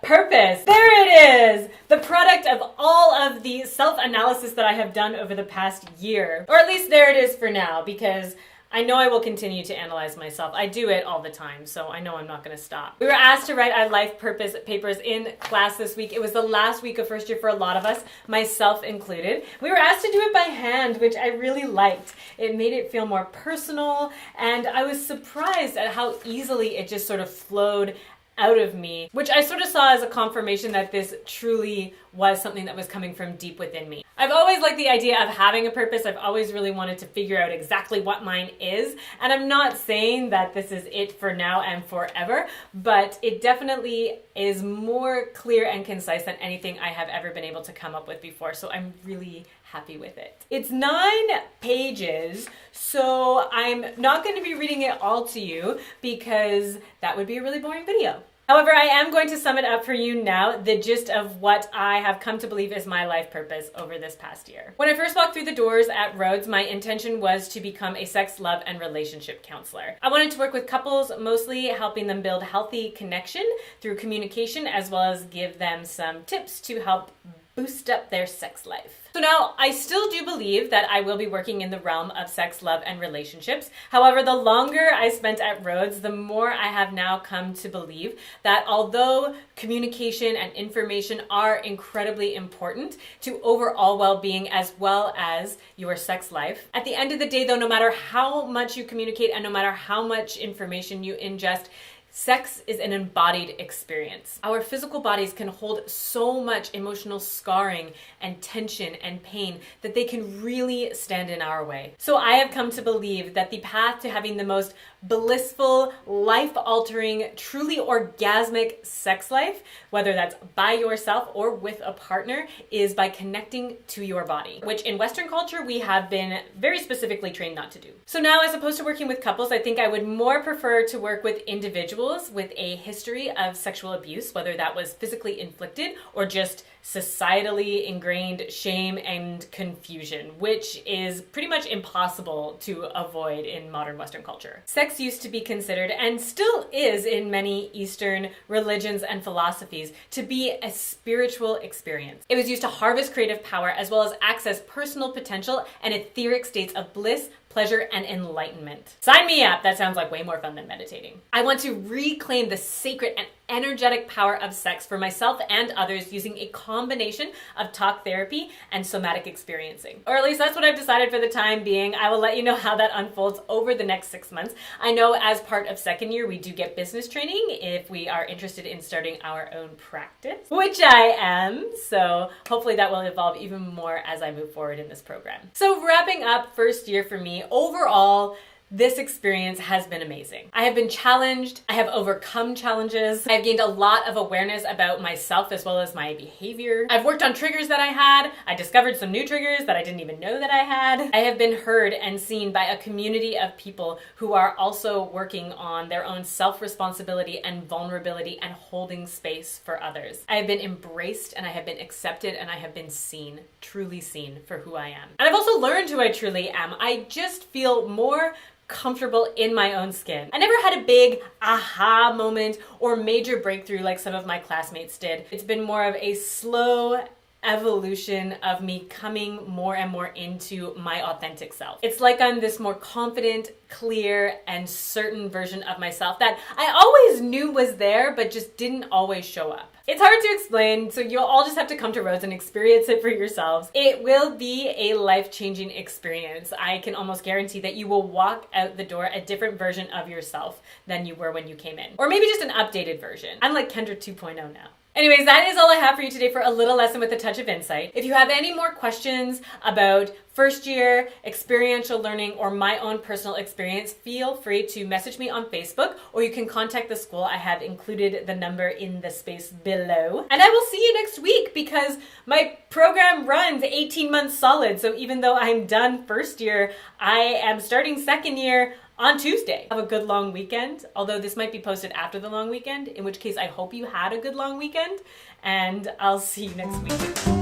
purpose. There it is! The product of all of the self-analysis that I have done over the past year. Or at least there it is for now, because I know I will continue to analyze myself. I do it all the time, so I know I'm not going to stop. We were asked to write our life purpose papers in class this week. It was the last week of first year for a lot of us, myself included. We were asked to do it by hand, which I really liked. It made it feel more personal, and I was surprised at how easily it just sort of flowed out of me, which I sort of saw as a confirmation that this truly was something that was coming from deep within me. I've always liked the idea of having a purpose. I've always really wanted to figure out exactly what mine is, and I'm not saying that this is it for now and forever, but it definitely is more clear and concise than anything I have ever been able to come up with before, so I'm really happy with it. It's 9 pages, so I'm not going to be reading it all to you because that would be a really boring video. However, I am going to sum it up for you now, the gist of what I have come to believe is my life purpose over this past year. When I first walked through the doors at Rhodes, my intention was to become a sex, love, and relationship counselor. I wanted to work with couples, mostly helping them build healthy connection through communication, as well as give them some tips to help boost up their sex life. So now, I still do believe that I will be working in the realm of sex, love, and relationships. However, the longer I spent at Rhodes, the more I have now come to believe that although communication and information are incredibly important to overall well-being as well as your sex life, at the end of the day though, no matter how much you communicate and no matter how much information you ingest, sex is an embodied experience. Our physical bodies can hold so much emotional scarring and tension and pain that they can really stand in our way. So I have come to believe that the path to having the most blissful, life-altering, truly orgasmic sex life, whether that's by yourself or with a partner, is by connecting to your body, which in Western culture we have been very specifically trained not to do. So now, as opposed to working with couples, I think I would more prefer to work with individuals with a history of sexual abuse, whether that was physically inflicted or just societally ingrained shame and confusion, which is pretty much impossible to avoid in modern Western culture. Sex used to be considered, and still is in many Eastern religions and philosophies, to be a spiritual experience. It was used to harvest creative power as well as access personal potential and etheric states of bliss, pleasure, and enlightenment. Sign me up! That sounds like way more fun than meditating. I want to reclaim the sacred and energetic power of sex for myself and others using a combination of talk therapy and somatic experiencing. Or at least that's what I've decided for the time being. I will let you know how that unfolds over the next 6 months. I know as part of second year, we do get business training if we are interested in starting our own practice, which I am. So hopefully that will evolve even more as I move forward in this program. So wrapping up first year for me, overall, this experience has been amazing. I have been challenged. I have overcome challenges. I've gained a lot of awareness about myself as well as my behavior. I've worked on triggers that I had. I discovered some new triggers that I didn't even know that I had. I have been heard and seen by a community of people who are also working on their own self-responsibility and vulnerability and holding space for others. I have been embraced and I have been accepted and I have been seen, truly seen for who I am. And I've also learned who I truly am. I just feel more comfortable in my own skin. I never had a big aha moment or major breakthrough like some of my classmates did. It's been more of a slow evolution of me coming more and more into my authentic self. It's like I'm this more confident, clear, and certain version of myself that I always knew was there, but just didn't always show up. It's hard to explain, so you'll all just have to come to Rhodes and experience it for yourselves. It will be a life-changing experience. I can almost guarantee that you will walk out the door a different version of yourself than you were when you came in. Or maybe just an updated version. I'm like Kendra 2.0 now. Anyways, that is all I have for you today for a little lesson with a touch of insight. If you have any more questions about first year, experiential learning, or my own personal experience, feel free to message me on Facebook, or you can contact the school. I have included the number in the space below. And I will see you next week because my program runs 18 months solid. So even though I'm done first year, I am starting second year on Tuesday. Have a good long weekend, although this might be posted after the long weekend, in which case I hope you had a good long weekend, and I'll see you next week.